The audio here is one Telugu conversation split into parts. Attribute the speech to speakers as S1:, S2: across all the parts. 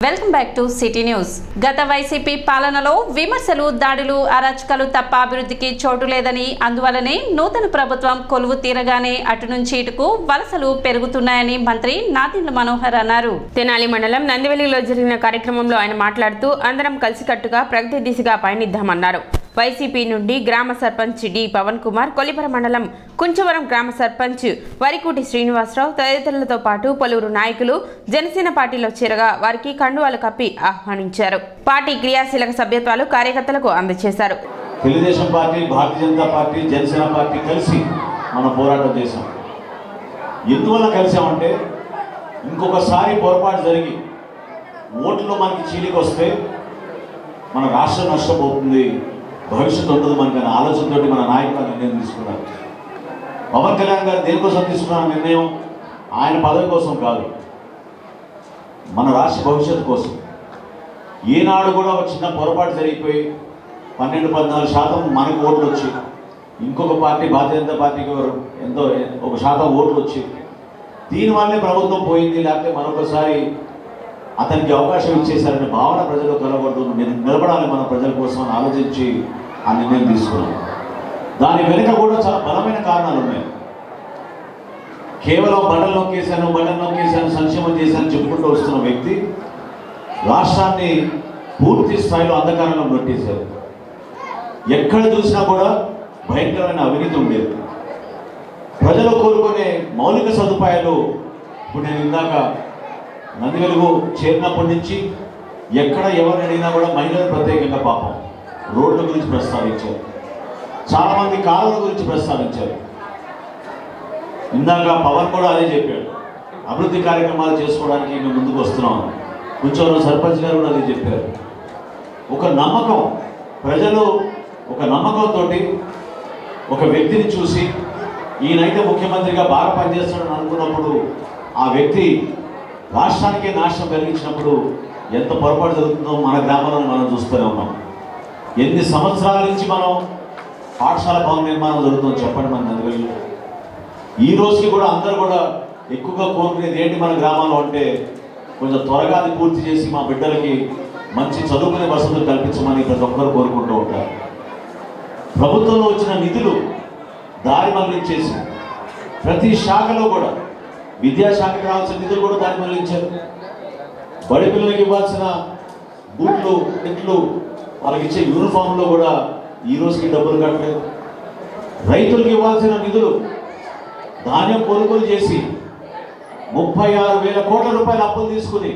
S1: Welcome back to city news. గత వైసీపీ పాలనలో విమర్శలు, దాడులు, అరాచకాలు తప్ప అభివృద్ధికి చోటు లేదని, అందువల్లనే నూతన ప్రభుత్వం కొలువు తీరగానే అటు నుంచి ఇటుకు వలసలు పెరుగుతున్నాయని మంత్రి నాదెండ్ల మనోహర్ అన్నారు.
S2: తెనాలి మండలం నందివెల్లిలో జరిగిన కార్యక్రమంలో ఆయన మాట్లాడుతూ అందరం కలిసికట్టుగా ప్రగతి దిశగా పయనిద్దామన్నారు. వైసీపీ నుండి గ్రామ సర్పంచ్ డి పవన్ కుమార్, కొల్లిపర మండలం కుంచవరం గ్రామ సర్పంచ్ వరికూటి శ్రీనివాసరావు తదితరులతో పాటు పలువురు నాయకులు జనసేన పార్టీలో చేరగా వారికి కండువాలు కప్పి ఆహ్వానించారు. పార్టీ క్రియాశీలక సభ్యత్వాలు కార్యకర్తలకు అందజేశారు.
S3: Telugu Desam party, Bharatiya Janata party, Janasena party కలిసి మనం పోరాటం చేశాం. ఎందువల్ల కలిసామంటే ఇంకొకసారి పొరపాటు జరిగి ఓట్లు మనకి చీలికి వస్తే మన రాష్ట్రం నష్టపోతుంది, భవిష్యత్తు ఉండదు మనకి అనే ఆలోచనతో మన నాయకులు నిర్ణయం తీసుకున్నారు. పవన్ కళ్యాణ్ గారు దేనికోసం తీసుకున్న నిర్ణయం ఆయన పదవి కోసం కాదు, మన రాష్ట్ర భవిష్యత్తు కోసం. ఈనాడు కూడా ఒక చిన్న పొరపాటు జరిగిపోయి 12-14% మనకు ఓట్లు వచ్చి ఇంకొక పార్టీ భారతీయ జనతా పార్టీకి ఎంతో 1% ఓట్లు వచ్చి దీనివల్లే ప్రభుత్వం పోయింది, లేకపోతే మరొకసారి అతనికి అవకాశం ఇచ్చేశారనే భావన ప్రజలు కలగొట్టు నిలబడాలి మన ప్రజల కోసం అని ఆలోచించి ఆ నిర్ణయం తీసుకున్నాం. దాని వెనుక కూడా చాలా బలమైన కారణాలు ఉన్నాయి. కేవలం బటన్ నొక్కేశాను సంక్షేమం చేశాను చెప్పుకుంటూ వస్తున్న వ్యక్తి రాష్ట్రాన్ని పూర్తి స్థాయిలో అంధకారంలో పెట్టేశారు. ఎక్కడ చూసినా కూడా భయంకరమైన అవినీతి ఉండేది. ప్రజలు కోరుకునే మౌలిక సదుపాయాలు ఇప్పుడు నేను ఇందాక నందివెలుగు చేరినప్పటి నుంచి ఎక్కడ ఎవరిని అడిగినా కూడా మహిళలు ప్రత్యేకంగా పాపం రోడ్ల గురించి ప్రస్తావించారు, చాలామంది కాలువల గురించి ప్రస్తావించారు. ఇందాక పవన్ కూడా అదే చెప్పాడు, అభివృద్ధి కార్యక్రమాలు చేసుకోవడానికి మేము ముందుకు వస్తున్నాం. కొంచెం సర్పంచ్ గారు కూడా అదే చెప్పారు. ఒక నమ్మకం, ప్రజలు ఒక నమ్మకంతో ఒక వ్యక్తిని చూసి ఈయనైతే ముఖ్యమంత్రిగా బాగా పనిచేస్తాడని అనుకున్నప్పుడు ఆ వ్యక్తి రాష్ట్రానికే నాశనం కలిగించినప్పుడు ఎంత పొరపాటు జరుగుతుందో మన గ్రామంలో మనం చూస్తూనే ఉన్నాం. ఎన్ని సంవత్సరాల నుంచి మనం పాఠశాల భవన నిర్మాణం జరుగుతుందో చెప్పండి మన నందివెల్లిలో. ఈ రోజుకి కూడా అందరూ కూడా ఎక్కువగా కోరుకునేది ఏంటి మన గ్రామంలో అంటే కొంచెం త్వరగా అది పూర్తి చేసి మా బిడ్డలకి మంచి చదువుకునే వసతులు కల్పించమని ప్రతి ఒక్కరు కోరుకుంటూ ఉంటారు. ప్రభుత్వంలో వచ్చిన నిధులు దారి మళ్లించేసి ప్రతి శాఖలో కూడా విద్యాశాఖకి రావాల్సిన నిధులు కూడా దారి మళ్లించారు. బడి పిల్లలకి ఇవ్వాల్సిన బూట్లు, టెంట్లు, వాళ్ళకి ఇచ్చే యూనిఫామ్లో కూడా ఈ రోజుకి డబ్బులు కట్టలేదు. రైతులకు ఇవ్వాల్సిన నిధులు ధాన్యం కొనుగోలు చేసి 36,000 కోట్ల రూపాయలు అప్పులు తీసుకుని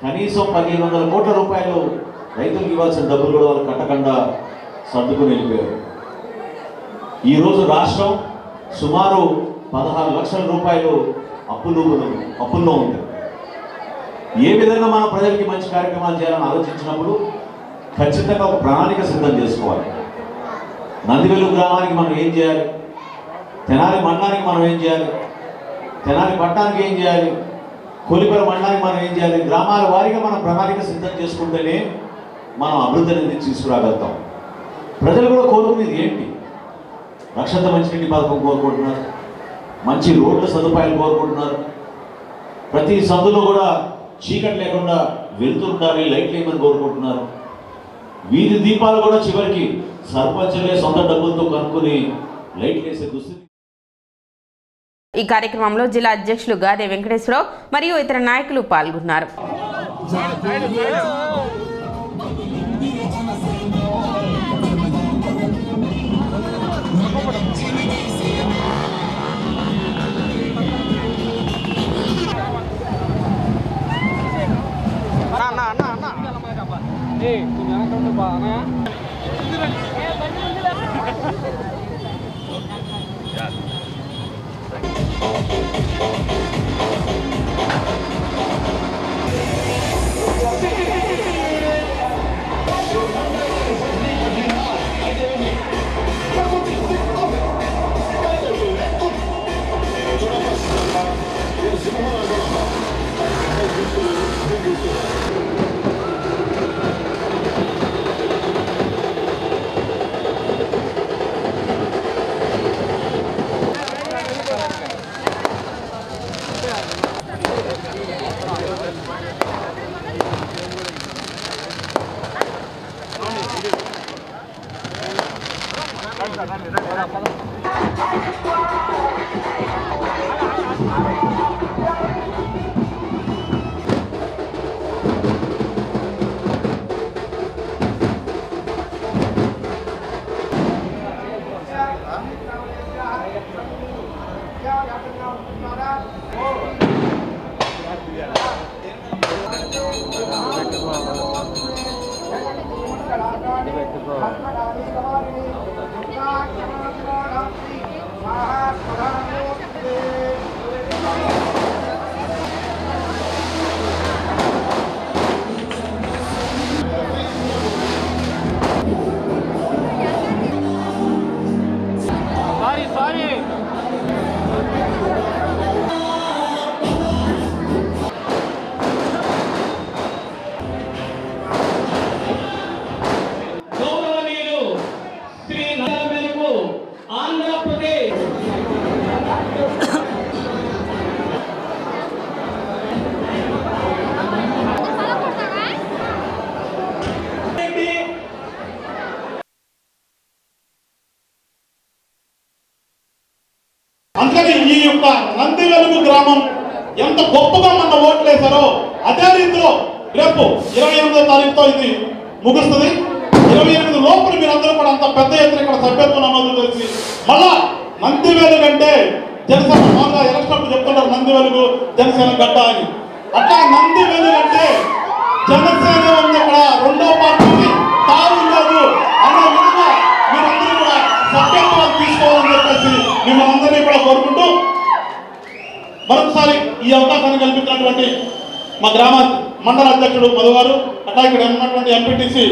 S3: కనీసం 1,500 కోట్ల రూపాయలు రైతులకు ఇవ్వాల్సిన డబ్బులు కూడా వాళ్ళు కట్టకుండా సర్దుకుని వెళ్ళిపోయారు. ఈరోజు రాష్ట్రం సుమారు 16 లక్షల రూపాయలు అప్పుల్లో ఉంది. ఏ విధంగా మనం ప్రజలకి మంచి కార్యక్రమాలు చేయాలని ఆలోచించినప్పుడు ఖచ్చితంగా ఒక ప్రణాళిక సిద్ధం చేసుకోవాలి. నందివెలుగు గ్రామానికి మనం ఏం చేయాలి, తెనాలి మండలానికి మనం ఏం చేయాలి, తెనాలి పట్టణానికి ఏం చేయాలి, కొల్లిపర మండలానికి మనం ఏం చేయాలి, గ్రామాల వారీగా మనం ప్రణాళిక సిద్ధం చేసుకుంటేనే మనం అభివృద్ధి అనేది తీసుకురాగలుగుతాం. ప్రజలు కూడా కోరుకునేది ఏంటి, రక్షిత మంచినీటి పథకం కోరుకుంటున్నారు, మంచి రోడ్ల సదుపాయాలు కోరుకుంటున్నారు, ప్రతి సందులో కూడా చీకటి లేకుండా వెళ్తుండాలి, లైట్లు వేయమని కోరుకుంటున్నారు. వీధి దీపాలు కూడా చివరికి సర్పంచులే సొంత డబ్బులతో కనుక్కొని లైట్లు వేసే దుస్థితి.
S2: ఈ కార్యక్రమంలో జిల్లా అధ్యక్షులు గాదే వెంకటేశ్వరరావు మరియు ఇతర నాయకులు పాల్గొన్నారు.
S4: రేపు 28వ తారీఖుతో ఇది ముగుస్తుంది. 28 లోపల మీరందరూ కూడా అంత పెద్ద ఎత్తున ఇక్కడ సభ్యత్వం నమోదు చేసి మళ్ళా నందివేలు కంటే జనసేన మామూలుగా ఎలక్షన్ చెప్తుంటారు నందివేలుకు జనసేన గడ్డ అని. అట్లా నందివేలు అంటే జనసేన ఉంది ఇక్కడ, రెండో పార్టీకి తారు లేదు అనే విధంగా మీరందరూ కూడా సభ్యత్వాలు తీసుకోవాలని చెప్పేసి మిమ్మల్ని అందరినీ కూడా కోరుకుంటూ మరొకసారి ఈ అవకాశాన్ని కల్పించినటువంటి మా గ్రామ మండల అధ్యక్షుడు మధు గారు, అట్లా ఇక్కడ ఉన్నటువంటి ఎంపీటీసీ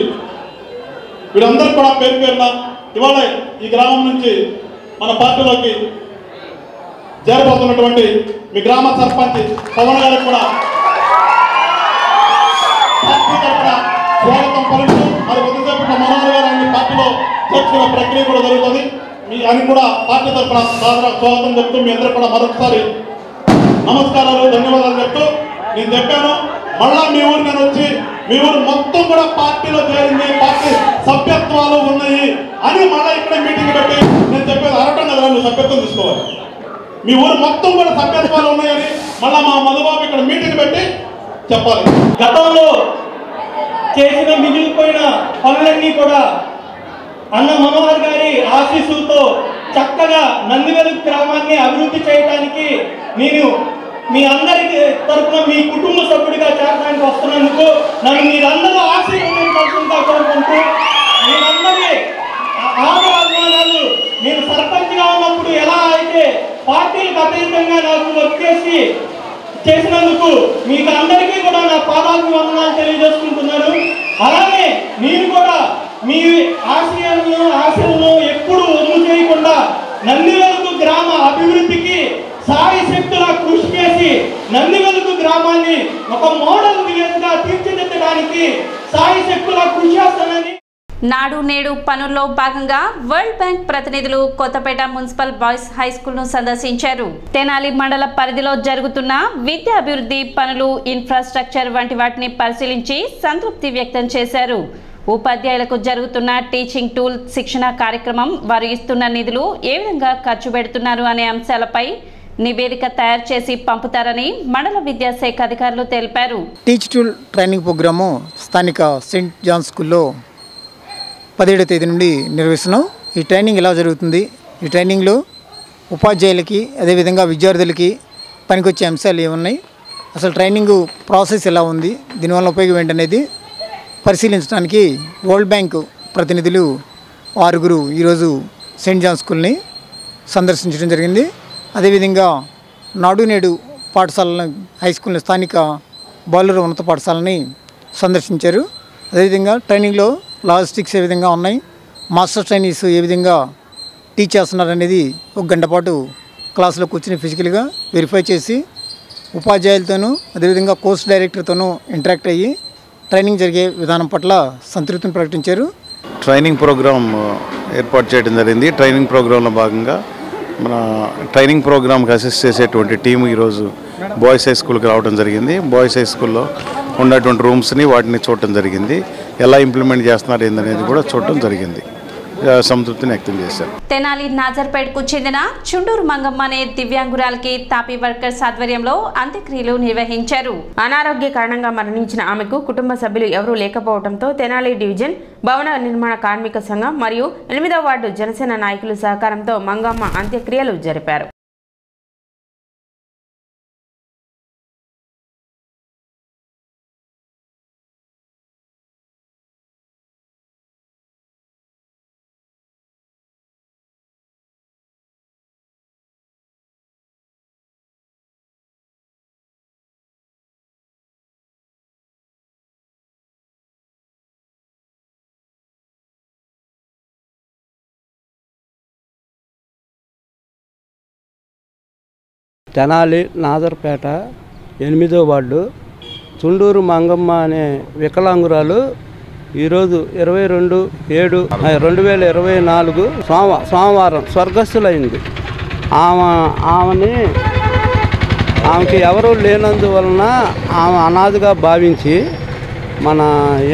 S4: వీరందరూ కూడా పేరు పేరున ఇవాళ ఈ గ్రామం నుంచి మన పార్టీలోకి చేరబోతున్నటువంటి మీ గ్రామ సర్పంచ్ పవన్ గారికి కూడా పార్టీ తరఫున స్వాగతం పలుకుతూ మరి కొద్దిసేపు మనోహర్ గారు అన్ని పార్టీలో చేర్చుకునే ప్రక్రియ కూడా జరుగుతుంది. మీ అని కూడా పార్టీ తరఫున స్వాగతం చెప్తూ మీ అందరూ కూడా మరొకసారి నమస్కారాలు, ధన్యవాదాలు చెప్తూ నేను చెప్పాను మళ్ళా మీ ఊరు నేను వచ్చి మీ ఊరు మొత్తం కూడా పార్టీలో చేరింది, పార్టీ సభ్యత్వాలు ఉన్నాయి అని మళ్ళీ ఇక్కడ మీటింగ్ పెట్టి నేను చెప్పేది అరవటం కదా, నువ్వు సభ్యత్వం తీసుకోవాలి. మీ ఊరు మొత్తం కూడా సభ్యత్వాలు ఉన్నాయని మళ్ళీ మా మధుబాబు ఇక్కడ మీటింగ్ పెట్టి చెప్పాలి.
S5: గతంలో చేసిన మిగిలిపోయిన పనులన్నీ కూడా అన్న మనోహర్ గారి ఆశీస్సులతో చక్కగా నందివేలు గ్రామాన్ని అభివృద్ధి చేయడానికి నేను మీ అందరికి తరఫున మీ కుటుంబ సభ్యుడిగా చేరడానికి వస్తున్నందుకు నన్ను మీరందరూ ఆశీర్వదించాల్సిందిగా కోరుకుంటూ మీరందరి ఆదరాలు నేను సర్పంచ్గా ఉన్నప్పుడు ఎలా అయితే పార్టీలకు అతీతంగా నాకు వర్క్ చేసినందుకు మీకు అందరికీ కూడా నా పాదాలకు వందనాలు తెలియజేసుకుంటున్నాను. అలాగే నేను కూడా మీ ఆశయాలను ఎప్పుడు వదులు చేయకుండా నందివేలు గ్రామ అభివృద్ధికి సాయి శక్తుల కృషి చేసి నందివేలు గ్రామాన్ని ఒక మోడల్ విలేజ్గా తీర్చిదిద్దడానికి సాయి శక్తుల కృషి చేస్తానని.
S1: నాడు నేడు పనుల్లో భాగంగా వరల్డ్ బ్యాంక్ ప్రతినిధులు కొత్తపేట మున్సిపల్ బాయ్స్ హై స్కూల్ను సందర్శించారు. తెనాలి మండల పరిధిలో జరుగుతున్న విద్యా అభివృద్ధి పనులు, ఇన్ఫ్రాస్ట్రక్చర్ వంటి వాటిని పరిశీలించి సంతృప్తి వ్యక్తం చేశారు. ఉపాధ్యాయులకు జరుగుతున్న టీచింగ్ టూల్ శిక్షణ కార్యక్రమం, వారు ఇస్తున్న నిధులు ఏ విధంగా ఖర్చు పెడుతున్నారు అనే అంశాలపై నివేదిక తయారు చేసి పంపుతారని మండల విద్యాశాఖ అధికారులు తెలిపారు.
S6: టీచ్ టూల్ ట్రైనింగ్ ప్రోగ్రాము స్థానిక సెయింట్ జాన్ స్కూల్లో 17వ తేదీ నుండి నిర్వహిస్తున్నాం. ఈ ట్రైనింగ్ ఎలా జరుగుతుంది, ఈ ట్రైనింగ్లో ఉపాధ్యాయులకి అదేవిధంగా విద్యార్థులకి పనికొచ్చే అంశాలు ఏమున్నాయి, అసలు ట్రైనింగ్ ప్రాసెస్ ఎలా ఉంది, దీనివల్ల ఉపయోగం ఏంటనేది పరిశీలించడానికి వరల్డ్ బ్యాంక్ ప్రతినిధులు 6 ఈరోజు సెయింట్ జాన్ స్కూల్ని సందర్శించడం జరిగింది. అదేవిధంగా నాడు నేడు పాఠశాలను, హై స్కూల్ని, స్థానిక బాలుర ఉన్నత పాఠశాలని సందర్శించారు. అదేవిధంగా ట్రైనింగ్లో లాజిస్టిక్స్ ఏ విధంగా ఉన్నాయి, మాస్టర్ ట్రైనీస్ ఏ విధంగా టీచ్ చేస్తున్నారు అనేది 1 గంట పాటు క్లాసులో కూర్చుని ఫిజికల్గా వెరిఫై చేసి ఉపాధ్యాయులతోనూ అదేవిధంగా కోర్స్ డైరెక్టర్తోనూ ఇంటరాక్ట్ అయ్యి ట్రైనింగ్ జరిగే విధానం పట్ల సంతృప్తిని ప్రకటించారు.
S7: ట్రైనింగ్ ప్రోగ్రామ్ ఏర్పాటు చేయడం జరిగింది. ట్రైనింగ్ ప్రోగ్రాంలో భాగంగా మన ట్రైనింగ్ ప్రోగ్రామ్కి అసిస్ట్ చేసేటువంటి టీము ఈరోజు బాయ్స్ హై స్కూల్కి రావడం జరిగింది. బాయ్స్ హై స్కూల్లో ఉన్నటువంటి రూమ్స్ని వాటిని చూడటం జరిగింది. ఎలా ఇంప్లిమెంట్ చేస్తున్నారు ఏందనేది కూడా చూడటం జరిగింది. సంతృప్తిని వ్యక్తం చేశారు.
S1: తెనాలి నాజర్పేటకు చెందిన చుండూరు మంగమ్మ అనే దివ్యాంగురాలకి తాపీ వర్కర్స్ ఆధ్వర్యంలో అంత్యక్రియలు నిర్వహించారు.
S2: అనారోగ్య కారణంగా మరణించిన ఆమెకు కుటుంబ సభ్యులు ఎవరూ లేకపోవడంతో తెనాలి డివిజన్ భవన నిర్మాణ కార్మిక సంఘం మరియు 8వ వార్డు జనసేన నాయకుల సహకారంతో మంగమ్మ అంత్యక్రియలు జరిపారు.
S8: తెనాలి నాజర్పేట 8వ వార్డు చుండూరు మంగమ్మ అనే వికలాంగురాలు ఈరోజు 22/7/2024 సోమవారం స్వర్గస్థులైంది. ఆమెకి ఎవరూ లేనందువలన ఆమె అనాథగా భావించి మన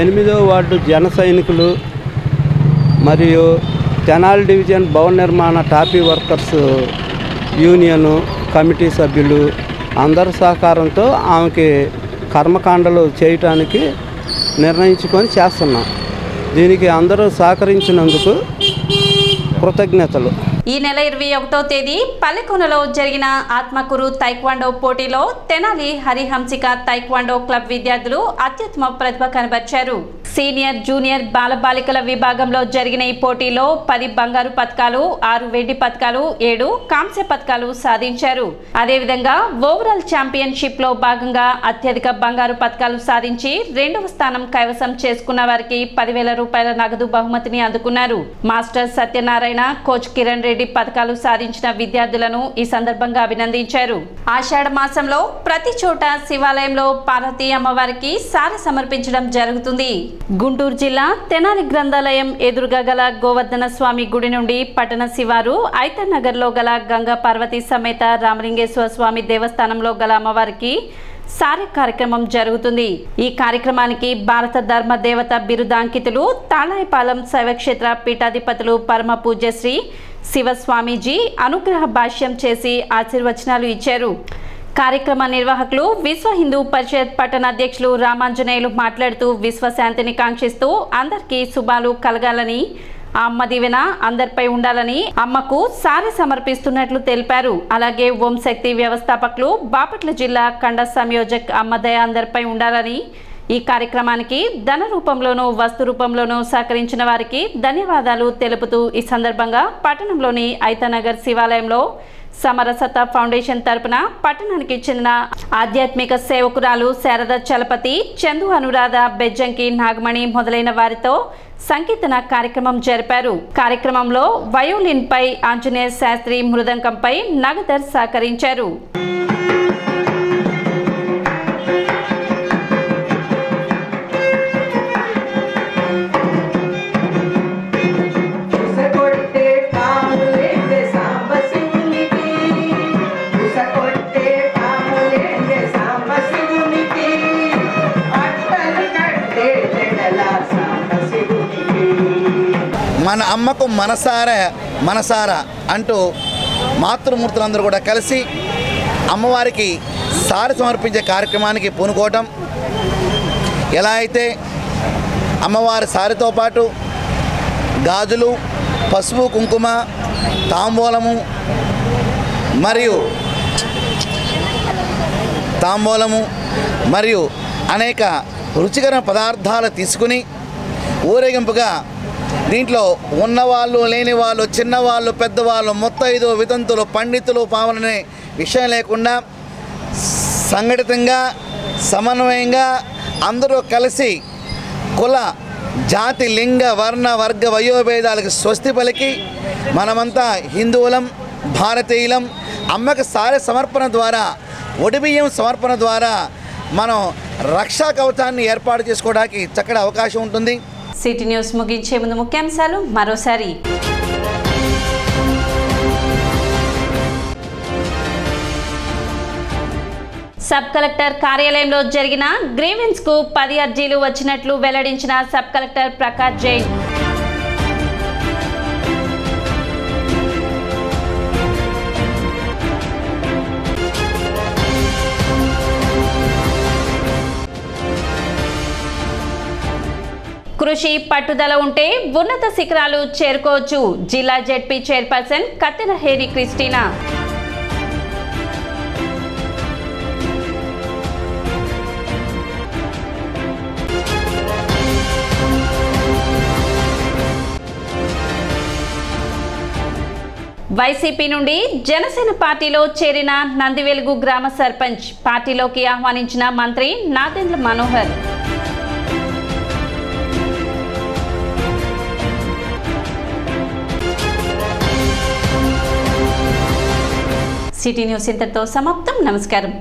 S8: 8వ వార్డు జన సైనికులు మరియు తెనాలి డివిజన్ భవన నిర్మాణ టాపీ వర్కర్స్ యూనియను కమిటీ సభ్యులు అందరి సహకారంతో ఆమెకి కర్మకాండలు చేయటానికి నిర్ణయించుకొని చేస్తున్నాం. దీనికి అందరూ సహకరించినందుకు కృతజ్ఞతలు.
S1: ఈ నెల 21వ తేదీ పల్లెకొనలో జరిగిన ఆత్మకూరు తైక్వాండో పోటీలో తెనాలి హరిహంసిక తైక్వాండో క్లబ్ విద్యార్థులు అత్యుత్తమ ప్రతిభ కనబర్చారు. సీనియర్ జూనియర్ బాలబాలికల విభాగంలో జరిగిన ఈ పోటీలో 10 బంగారు పతకాలు, 6 వెండి పతకాలు, 7 కాంస్య పతకాలు సాధించారు. అదేవిధంగా ఓవరాల్ ఛాంపియన్షిప్ లో భాగంగా అత్యధిక బంగారు పతకాలు సాధించి 2వ స్థానం కైవసం చేసుకున్న వారికి 10,000 రూపాయల నగదు బహుమతిని అందుకున్నారు. మాస్టర్ సత్యనారాయణ, కోచ్ కిరణ్ రెడ్డి పతకాలు సాధించిన విద్యార్థులను ఈ సందర్భంగా అభినందించారు. ఆషాఢ మాసంలో ప్రతి చోట శివాలయంలో పార్వతీ అమ్మవారికి సారె సమర్పించడం జరుగుతుంది. గుంటూరు జిల్లా తెనాలి గ్రంథాలయం ఎదురుగా గల గోవర్ధన స్వామి గుడి నుండి పట్టణ శివారు ఐతనగర్లో గల గంగా పార్వతీ సమేత రామలింగేశ్వర స్వామి దేవస్థానంలో గల అమ్మవారికి సారె కార్యక్రమం జరుగుతుంది. ఈ కార్యక్రమానికి భారత ధర్మ దేవత బిరుదాంకితులు తాళాయపాలెం శైవక్షేత్ర పీఠాధిపతులు పరమ పూజ్యశ్రీ శివస్వామీజీ అనుగ్రహ భాష్యం చేసి ఆశీర్వచనాలు ఇచ్చారు. కార్యక్రమ నిర్వాహకులు విశ్వ హిందూ పరిషత్ పట్టణ అధ్యక్షులు రామాంజనేయులు మాట్లాడుతూ విశ్వశాంతిని కాంక్షిస్తూ అందరికీ శుభాలు కలగాలని, ఆ అమ్మ దీవెన అందరిపై ఉండాలని అమ్మకు సారె సమర్పిస్తున్నట్లు తెలిపారు. అలాగే ఓం శక్తి వ్యవస్థాపకులు బాపట్ల జిల్లా కండ సంయోజక్ అమ్మదయ అందరిపై ఉండాలని, ఈ కార్యక్రమానికి ధన రూపంలోనూ వస్తు రూపంలోనూ సహకరించిన వారికి ధన్యవాదాలు తెలుపుతూ ఈ సందర్భంగా పట్టణంలోని ఐతనగర్ శివాలయంలో సమరసత ఫౌండేషన్ తరపున పట్టణానికి చెందిన ఆధ్యాత్మిక సేవకురాలు శారద చలపతి, చందు అనురాధ, బెజ్జంకి నాగమణి మొదలైన వారితో సంకీర్తన కార్యక్రమం జరిపారు. కార్యక్రమంలో వయోలిన్ పై ఆంజనేయ శాస్త్రి, మృదంకంపై నగదర్ సహకరించారు.
S9: మన అమ్మకు మనసారా అంటూ మాతృమూర్తులందరూ కూడా కలిసి అమ్మవారికి సారె సమర్పించే కార్యక్రమానికి పూనుకోవటం. ఎలా అయితే అమ్మవారి సారెతో పాటు గాజులు, పసుపు, కుంకుమ, తాంబూలము మరియు అనేక రుచికర పదార్థాలు తీసుకుని ఊరేగింపుగా దీంట్లో ఉన్నవాళ్ళు, లేని వాళ్ళు, చిన్నవాళ్ళు, పెద్దవాళ్ళు, ముత్తైదు, వితంతులు, పండితులు, పావననే విషయం లేకుండా సంఘటితంగా సమన్వయంగా అందరూ కలిసి కుల, జాతి, లింగ, వర్ణ, వర్గ, వయోభేదాలకు స్వస్తి పలికి మనమంతా హిందువులం, భారతీయులం. అమ్మకి సారె సమర్పణ ద్వారా, ఒడిబియ్యం సమర్పణ ద్వారా మనం రక్షా కవచాన్ని ఏర్పాటు చేసుకోవడానికి చక్కటి అవకాశం ఉంటుంది.
S1: సిటీ న్యూస్ ముగించే ముందు ముఖ్యాంశాలు మరోసారి. సబ్ కలెక్టర్ కార్యాలయంలో జరిగిన గ్రీవెన్స్ కు 10 అర్జీలు వచ్చినట్లు వెల్లడించిన సబ్ కలెక్టర్ ప్రకాష్ జైన్. కృషి పట్టుదల ఉంటే ఉన్నత శిఖరాలు చేరుకోవచ్చు. జిల్లా జెడ్పీ చైర్పర్సన్ కత్తెర హేరి క్రిస్టినా. వైసీపీ నుండి జనసేన పార్టీలో చేరిన నందివెలుగు గ్రామ సర్పంచ్, పార్టీలోకి ఆహ్వానించిన మంత్రి నాదెండ్ల మనోహర్. సిటీ న్యూస్ ఇంతటితో సమాప్తం. నమస్కారం.